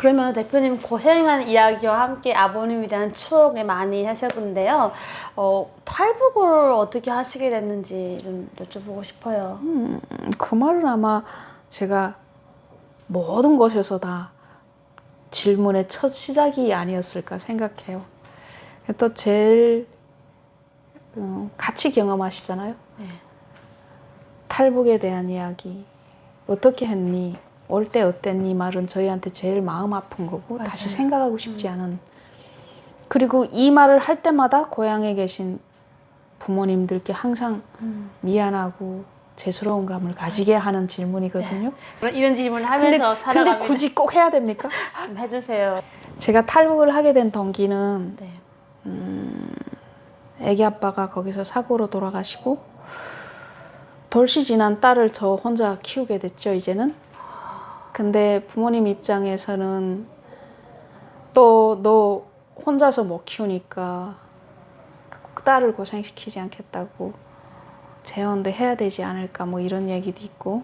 그러면 대표님 고생한 이야기와 함께 아버님에 대한 추억을 많이 하셨는데요. 탈북을 어떻게 하시게 됐는지 좀 여쭤보고 싶어요. 그 말은 아마 제가 모든 것에서 다 질문의 첫 시작이 아니었을까 생각해요. 또 제일 같이 경험하시잖아요. 네. 탈북에 대한 이야기. 어떻게 했니? 올 때 어땠니? 말은 저희한테 제일 마음 아픈 거고 맞아요. 다시 생각하고 싶지 않은. 그리고 이 말을 할 때마다 고향에 계신 부모님들께 항상 미안하고 죄스러운 감을 가지게 하는 질문이거든요. 이런 질문을 하면서 살아갑니다. 근데 굳이 꼭 해야 됩니까? 좀 해주세요. 제가 탈북을 하게 된 동기는 네. 애기 아빠가 거기서 사고로 돌아가시고 돌시 지난 딸을 저 혼자 키우게 됐죠, 이제는. 근데 부모님 입장에서는 또 너 혼자서 못 키우니까 딸을 고생시키지 않겠다고 재혼도 해야 되지 않을까 뭐 이런 얘기도 있고,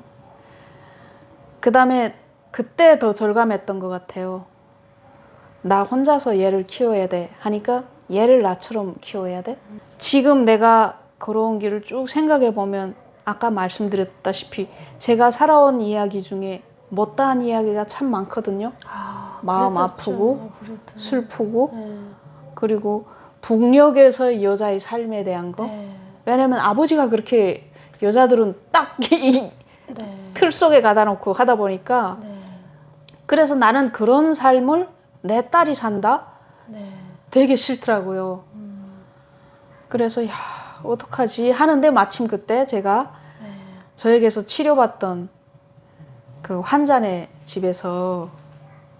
그 다음에 그때 더 절감했던 것 같아요. 나 혼자서 얘를 키워야 돼 하니까 얘를 나처럼 키워야 돼. 지금 내가 걸어온 길을 쭉 생각해 보면 아까 말씀드렸다시피 제가 살아온 이야기 중에 못다한 이야기가 참 많거든요. 마음 아프고 슬프고 네. 그리고 북녘에서 여자의 삶에 대한 거. 네. 왜냐면 아버지가 그렇게 여자들은 딱 이 틀 속에 가다 놓고 하다 보니까 네. 그래서 나는 그런 삶을 내 딸이 산다? 네. 되게 싫더라고요. 그래서 야 어떡하지 하는데 마침 그때 제가 네. 저에게서 치료받던 그 환자네 집에서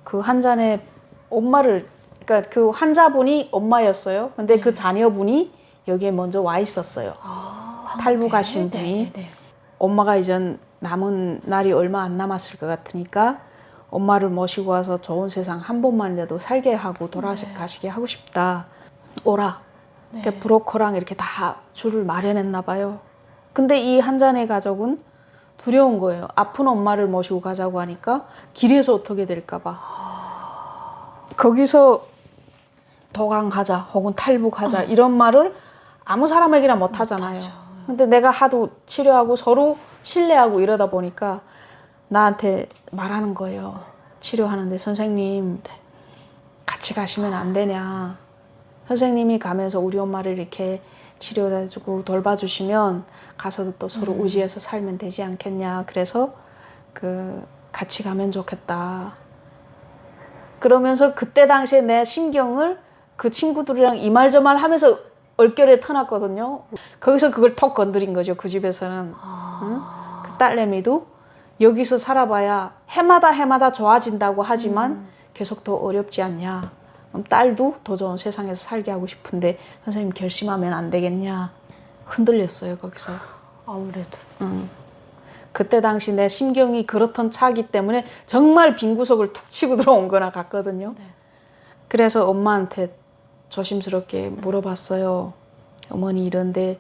그 환자네 엄마를, 그러니까 그 환자분이 엄마였어요. 근데 그 자녀분이 여기에 먼저 와 있었어요. 탈북하신 분이. 엄마가 이젠 남은 날이 얼마 안 남았을 것 같으니까 엄마를 모시고 와서 좋은 세상 한 번만이라도 살게 하고 돌아가시게 하고 싶다. 오라. 이렇게 브로커랑 이렇게 다 줄을 마련했나 봐요. 근데 이 한자네 가족은 두려운 거예요. 아픈 엄마를 모시고 가자고 하니까 길에서 어떻게 될까 봐. 거기서 도강하자 혹은 탈북하자 이런 말을 아무 사람에게나 못 하잖아요. 근데 내가 하도 치료하고 서로 신뢰하고 이러다 보니까 나한테 말하는 거예요. 치료하는데 선생님 같이 가시면 안 되냐. 선생님이 가면서 우리 엄마를 이렇게 치료해주고 돌봐주시면 가서도 또 서로 의지해서 살면 되지 않겠냐. 그래서 같이 가면 좋겠다. 그러면서 그때 당시에 내 심경을 그 친구들이랑 이 말 저 말 하면서 얼결에 터놨거든요. 거기서 그걸 톡 건드린 거죠. 그 집에서는. 응? 그 딸내미도 여기서 살아봐야 해마다 좋아진다고 하지만 계속 더 어렵지 않냐. 그럼 딸도 더 좋은 세상에서 살게 하고 싶은데 선생님 결심하면 안 되겠냐. 흔들렸어요. 거기서. 아무래도. 그때 당시 내 심경이 그렇던 차기 때문에 정말 빈 구석을 툭 치고 들어온 거나 같거든요. 그래서 엄마한테 조심스럽게 물어봤어요. 어머니 이런데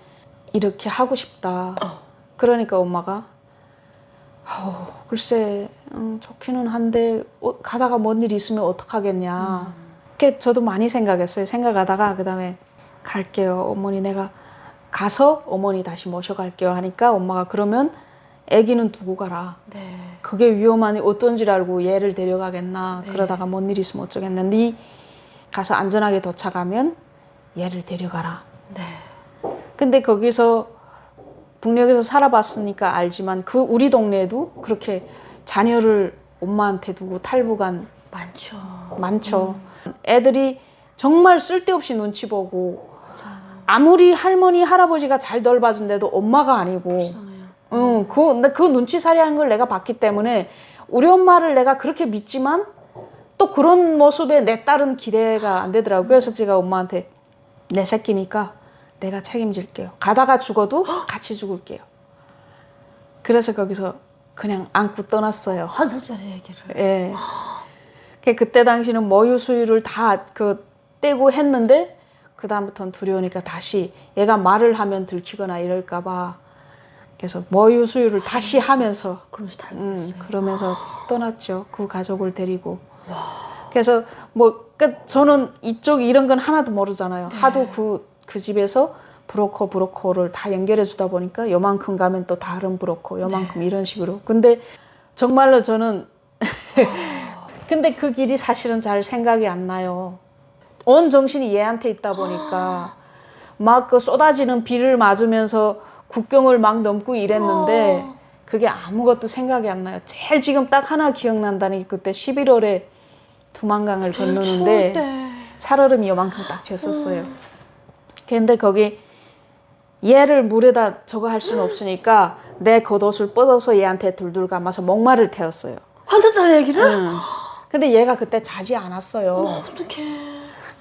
이렇게 하고 싶다. 그러니까 엄마가 글쎄 좋기는 한데 가다가 뭔 일이 있으면 어떡하겠냐. 그게 저도 많이 생각했어요. 생각하다가 그 다음에 갈게요. 어머니 내가 가서 어머니 다시 모셔갈게요 하니까 엄마가 그러면 애기는 두고 가라. 네. 그게 위험하니 어떤 줄 알고 얘를 데려가겠나. 네. 그러다가 뭔 일 있으면 어쩌겠나. 네 가서 안전하게 도착하면 얘를 데려가라. 네. 근데 거기서 북녘에서 살아봤으니까 알지만 그 우리 동네에도 그렇게 자녀를 엄마한테 두고 탈북한 많죠. 애들이 정말 쓸데없이 눈치 보고 아무리 할머니 할아버지가 잘 돌봐준데도 엄마가 아니고 그 눈치살이하는 걸 내가 봤기 때문에 우리 엄마를 내가 그렇게 믿지만 또 그런 모습에 내 딸은 기대가 안 되더라고요. 그래서 제가 엄마한테 내 새끼니까 내가 책임질게요. 가다가 죽어도 같이 죽을게요. 그래서 거기서 그냥 안고 떠났어요. 한 살짜리 얘기를. 예. 그때 당시는 모유 수유를 다 떼고 했는데 그 다음부터는 두려우니까 다시 얘가 말을 하면 들키거나 이럴까봐 그래서 모유 수유를 다시 하면서 그러면서 탈북했어요. 그러면서 떠났죠. 그 가족을 데리고. 와. 그래서 뭐 저는 이쪽 이런 건 하나도 모르잖아요. 네. 하도 그 집에서 브로커를 다 연결해 주다 보니까 요만큼 가면 또 다른 브로커, 요만큼 이런 식으로. 근데 정말로 저는 근데 그 길이 사실은 잘 생각이 안 나요. 온 정신이 얘한테 있다 보니까 막 그 쏟아지는 비를 맞으면서 국경을 막 넘고 이랬는데 그게 아무것도 생각이 안 나요. 제일 지금 딱 하나 기억난다는 게 그때 11월에 두만강을 건너는데 살얼음이 요만큼 딱 졌었어요. 근데 거기 얘를 물에다 저거 할 수는 없으니까 내 겉옷을 뻗어서 얘한테 둘둘 감아서 목마를 태웠어요. 한참 얘기를? 응. 근데 얘가 그때 자지 않았어요. 어떡해.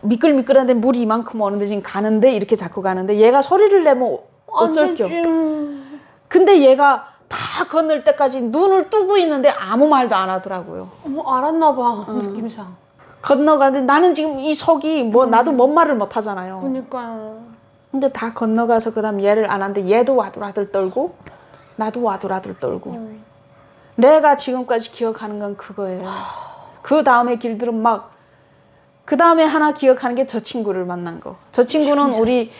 미끌미끌한데 물이 이만큼 오는데 지금 가는데 이렇게 자꾸 가는데 얘가 소리를 내면 어쩔겨. 근데 얘가 다 건널 때까지 눈을 뜨고 있는데 아무 말도 안 하더라고요. 어머, 알았나 봐. 느낌상. 건너가는데 나는 지금 이 속이 뭐 나도 뭔 말을 못 하잖아요. 그러니까요. 근데 다 건너가서 그다음 얘를 안았는데 얘도 와들와들 떨고 나도 와들와들 떨고 내가 지금까지 기억하는 건 그거예요. 그 다음에 길들은 막 그 다음에 하나 기억하는 게 저 친구를 만난 거. 저 친구는 우리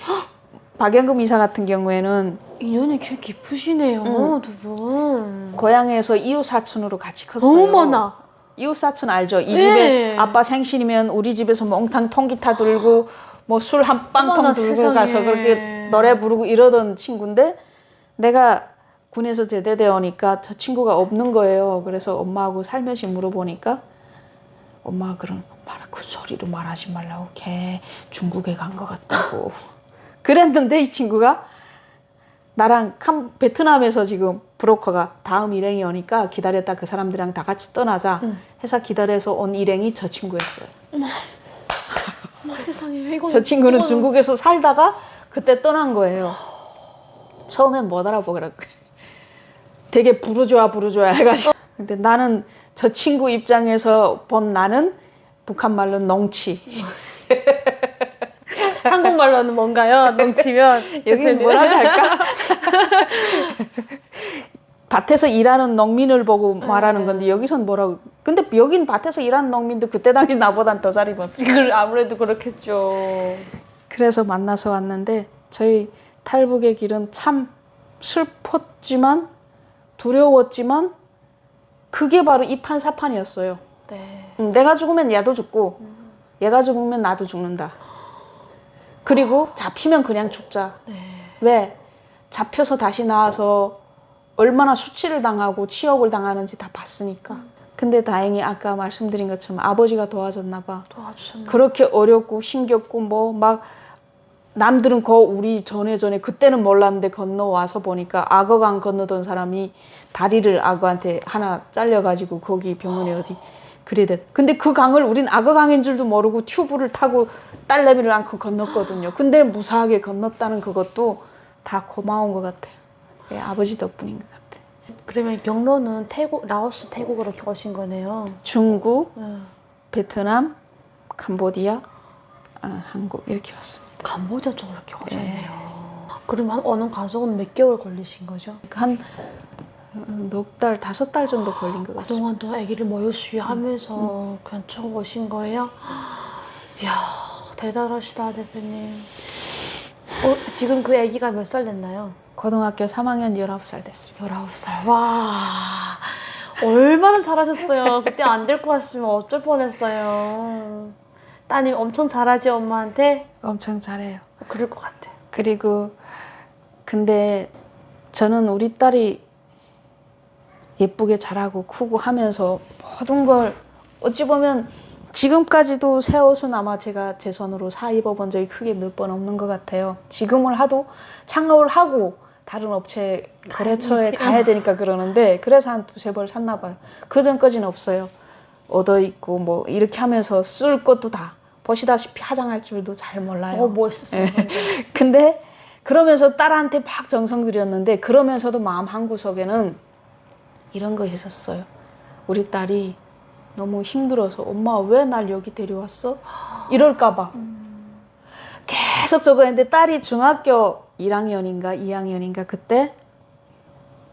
박영금 이사 같은 경우에는 인연이 꽤 깊으시네요, 두 분. 고향에서 이웃 사촌으로 같이 컸어요. 어머나. 이웃 사촌 알죠? 이 네. 집에 아빠 생신이면 우리 집에서 몽탕 통기타 들고 뭐 술 한 빵통 어머나, 들고 세상에. 가서 그렇게 노래 부르고 이러던 친구인데 내가 군에서 제대되어 오니까 저 친구가 없는 거예요. 그래서 엄마하고 살며시 물어보니까 엄마가 그 소리로 말하지 말라고 걔 중국에 간 것 같다고 그랬는데 이 친구가 나랑 베트남에서 지금 브로커가 다음 일행이 오니까 기다렸다 그 사람들이랑 다 같이 떠나자 해서 기다려서 온 일행이 저 친구였어요. 어머, 세상에. 이거 저 친구는 중국에서 살다가 그때 떠난 거예요. 처음엔 못 알아보더라고요. 되게 부르주아 해가지고. 근데 나는 저 친구 입장에서 본 나는 북한 말로 농치. 한국말로는 뭔가요? 넘치면. 여기 뭐라고 할까? 밭에서 일하는 농민을 보고 말하는 건데 여기선 뭐라고. 근데 여긴 밭에서 일하는 농민도 그때 당시 나보단 더 잘 입었어요. 아무래도 그렇겠죠. 그래서 만나서 왔는데 저희 탈북의 길은 참 슬펐지만 두려웠지만 그게 바로 이판사판이었어요. 네. 내가 죽으면 얘도 죽고 얘가 죽으면 나도 죽는다. 그리고 잡히면 그냥 죽자. 네. 왜? 잡혀서 다시 나와서 얼마나 수치를 당하고 치욕을 당하는지 다 봤으니까. 근데 다행히 아까 말씀드린 것처럼 아버지가 도와줬나 봐. 도와주셨네. 그렇게 어렵고 힘겹고 뭐 막 남들은 우리 전에 그때는 몰랐는데 건너와서 보니까 악어강 건너던 사람이 다리를 악어한테 하나 잘려가지고 거기 병원에 어디 그래대. 근데 그 강을 우린 악어강인 줄도 모르고 튜브를 타고 딸내미를 안고 건넜거든요. 근데 무사하게 건넜다는 그것도 다 고마운 것 같아요. 예, 아버지 덕분인 것 같아요. 그러면 경로는 라오스, 태국으로 오신 거네요. 중국, 네. 베트남, 캄보디아, 한국 이렇게 왔습니다. 캄보디아 쪽으로 이렇게 오셨네요. 그러면 어느 가족은 몇 개월 걸리신 거죠? 한 몇 달, 5달 정도 걸린 것 같습니다. 그동안 또 아기를 모유수유하면서 그냥 쭉 오신 거예요? 이야, 대단하시다, 대표님. 지금 그 아기가 몇 살 됐나요? 고등학교 3학년 19살 됐습니다. 19살. 와, 얼마나 잘하셨어요. 그때 안 될 것 같으면 어쩔 뻔했어요. 따님 엄청 잘하지, 엄마한테? 엄청 잘해요. 그럴 것 같아. 그리고 근데 저는 우리 딸이 예쁘게 자라고 크고 하면서 모든 걸 어찌 보면 지금까지도 새 옷은 아마 제가 제 손으로 사 입어본 적이 크게 몇 번 없는 것 같아요. 지금을 하도 창업을 하고 다른 업체 거래처에 가야 되니까 그러는데 그래서 한 2-3벌 샀나 봐요. 그 전까지는 없어요. 얻어 입고 뭐 이렇게 하면서 쓸 것도 다 보시다시피 화장할 줄도 잘 몰라요. 멋있었어요. 근데 그러면서 딸한테 막 정성 들였는데 그러면서도 마음 한구석에는 이런 거 있었어요. 우리 딸이 너무 힘들어서 엄마 왜 날 여기 데려왔어? 이럴까 봐. 계속 저거 했는데 딸이 중학교 1학년인가 2학년인가 그때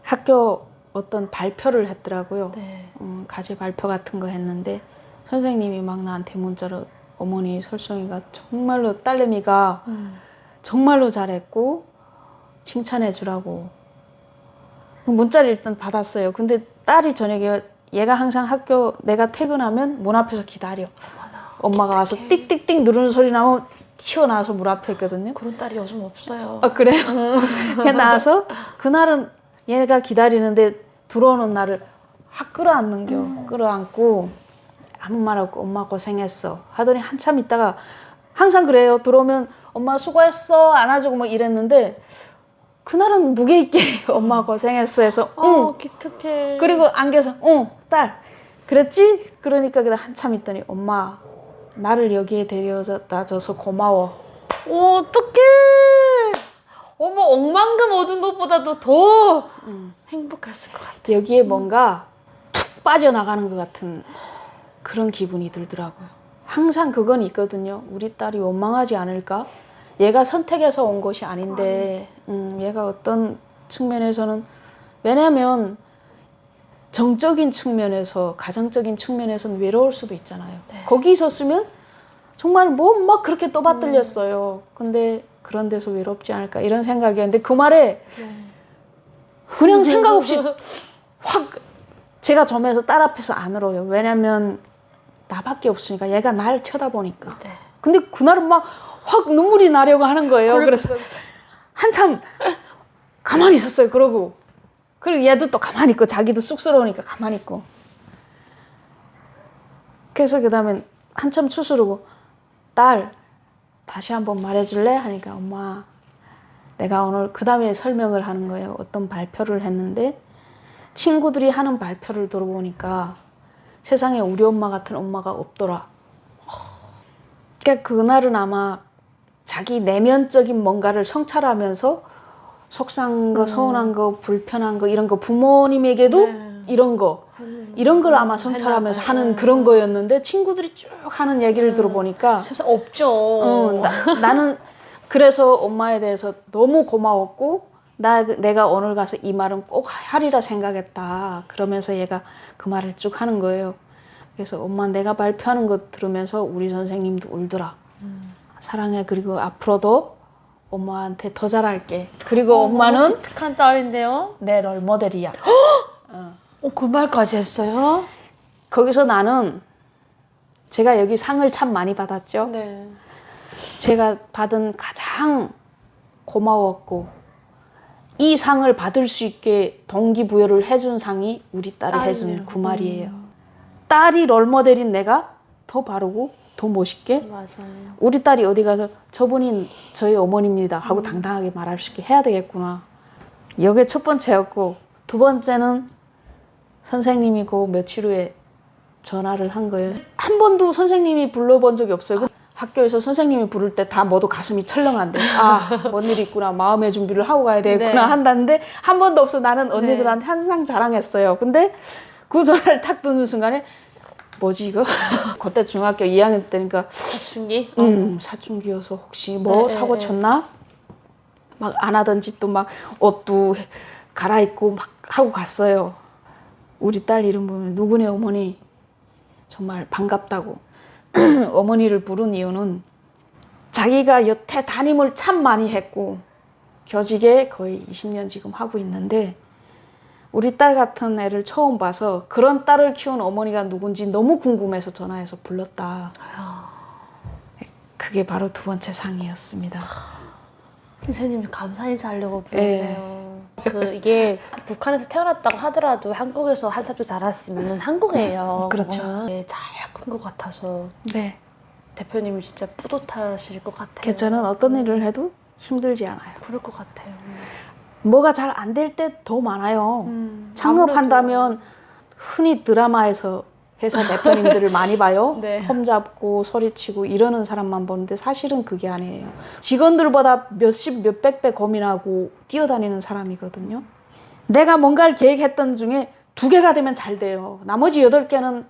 학교 어떤 발표를 했더라고요. 네. 과제 발표 같은 거 했는데 선생님이 막 나한테 문자로 어머니 설성이가 정말로 딸내미가 정말로 잘했고 칭찬해 주라고 문자를 일단 받았어요. 근데 딸이 저녁에 얘가 항상 학교 내가 퇴근하면 문 앞에서 기다려. 엄마가 와서 띡띡띡 누르는 소리 나면 튀어나와서 문 앞에 있거든요. 그런 딸이 요즘 없어요. 아 그래요? 그냥 나와서 그날은 얘가 기다리는데 들어오는 날을 확 끌어안는겨. 끌어안고 아무 말 없고 엄마 고생했어 하더니 한참 있다가 항상 그래요. 들어오면 엄마 수고했어 안아주고 뭐 이랬는데 그날은 무게 있게 엄마 고생했어 해서 응. 기특해. 그리고 안겨서 응 딸 그랬지? 그러니까 그다 한참 있더니 엄마 나를 여기에 데려다 줘서 고마워. 어떡해. 어머 억만금 얻은 것보다도 더 행복했을 것 같아. 여기에 뭔가 툭 빠져나가는 것 같은 그런 기분이 들더라고요. 항상 그건 있거든요. 우리 딸이 원망하지 않을까? 얘가 선택해서 온 것이 아닌데 얘가 어떤 측면에서는 왜냐면 정적인 측면에서 가정적인 측면에서는 외로울 수도 있잖아요. 네. 거기 있었으면 정말 뭐 막 그렇게 떠받들렸어요. 근데 그런 데서 외롭지 않을까 이런 생각이었는데 그 말에 그냥 생각 없이 확 제가 점에서 딸 앞에서 안 울어요. 왜냐면 나밖에 없으니까 얘가 날 쳐다보니까. 네. 근데 그날은 막 확 눈물이 나려고 하는 거예요. 그래서 한참 가만히 있었어요. 그러고 그리고 얘도 또 가만히 있고 자기도 쑥스러우니까 가만히 있고. 그래서 그 다음에 한참 추스르고 딸 다시 한번 말해줄래? 하니까 엄마 내가 오늘 그 다음에 설명을 하는 거예요. 어떤 발표를 했는데 친구들이 하는 발표를 들어보니까 세상에 우리 엄마 같은 엄마가 없더라. 그러니까 그날은 아마 자기 내면적인 뭔가를 성찰하면서 속상한 거, 서운한 거, 불편한 거 이런 거 부모님에게도 이런 걸 아마 성찰하면서 하는 그런 거였는데 친구들이 쭉 하는 얘기를 들어보니까 세상 없죠. 나는 그래서 엄마에 대해서 너무 고마웠고 내가 오늘 가서 이 말은 꼭 하리라 생각했다. 그러면서 얘가 그 말을 쭉 하는 거예요. 그래서 엄마 내가 발표하는 거 들으면서 우리 선생님도 울더라. 사랑해. 그리고 앞으로도 엄마한테 더 잘할게. 그리고 엄마는 기특한 딸인데요. 내 롤모델이야. 그 말까지 했어요? 거기서 나는 제가 여기 상을 참 많이 받았죠. 네. 제가 받은 가장 고마웠고 이 상을 받을 수 있게 동기부여를 해준 상이 우리 딸이 해준 그 말이에요. 딸이 롤모델인 내가 더 바르고 더 멋있게 맞아요. 우리 딸이 어디 가서 저분이 저희 어머니입니다 하고 당당하게 말할 수 있게 해야 되겠구나. 이게 첫 번째였고 두 번째는 선생님이 그 며칠 후에 전화를 한 거예요. 한 번도 선생님이 불러본 적이 없어요. 학교에서 선생님이 부를 때 다 모두 가슴이 철렁한데 뭔 일이 있구나 마음의 준비를 하고 가야 되겠구나 네. 한다는데 한 번도 없어. 나는 언니들한테 항상 자랑했어요. 근데 그 전화를 딱 듣는 순간에 뭐지 이거? 그때 중학교 2학년 때니까 사춘기? 사춘기여서 혹시 뭐 사고 쳤나? 막 안 하던 짓도 막 옷도 갈아입고 막 하고 갔어요. 우리 딸 이름 보면 누구네 어머니 정말 반갑다고. 어머니를 부른 이유는 자기가 여태 담임을 참 많이 했고 교직에 거의 20년 지금 하고 있는데 우리 딸 같은 애를 처음 봐서 그런 딸을 키운 어머니가 누군지 너무 궁금해서 전화해서 불렀다. 그게 바로 두 번째 상이었습니다. 선생님이 감사 인사하려고 불렀네요. 이게 북한에서 태어났다고 하더라도 한국에서 한 살도 자랐으면 한국이에요. 그렇죠. 잘 큰 것 같아서 네. 대표님이 진짜 뿌듯하실 것 같아요. 그래서 저는 어떤 일을 해도 힘들지 않아요. 그럴 것 같아요. 뭐가 잘 안 될 때 더 많아요. 창업한다면 흔히 드라마에서 회사 대표님들을 많이 봐요. 네. 폼 잡고 소리치고 이러는 사람만 보는데 사실은 그게 아니에요. 직원들보다 몇십 몇백 배 고민하고 뛰어다니는 사람이거든요. 내가 뭔가를 계획했던 중에 2개가 되면 잘 돼요. 나머지 8개는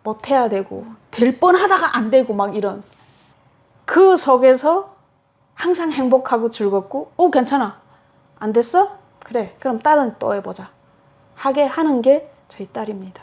못해야 되고 될 뻔하다가 안 되고 막 이런. 그 속에서 항상 행복하고 즐겁고 괜찮아. 안 됐어? 그래. 그럼 딸은 또 해보자. 하게 하는 게 저희 딸입니다.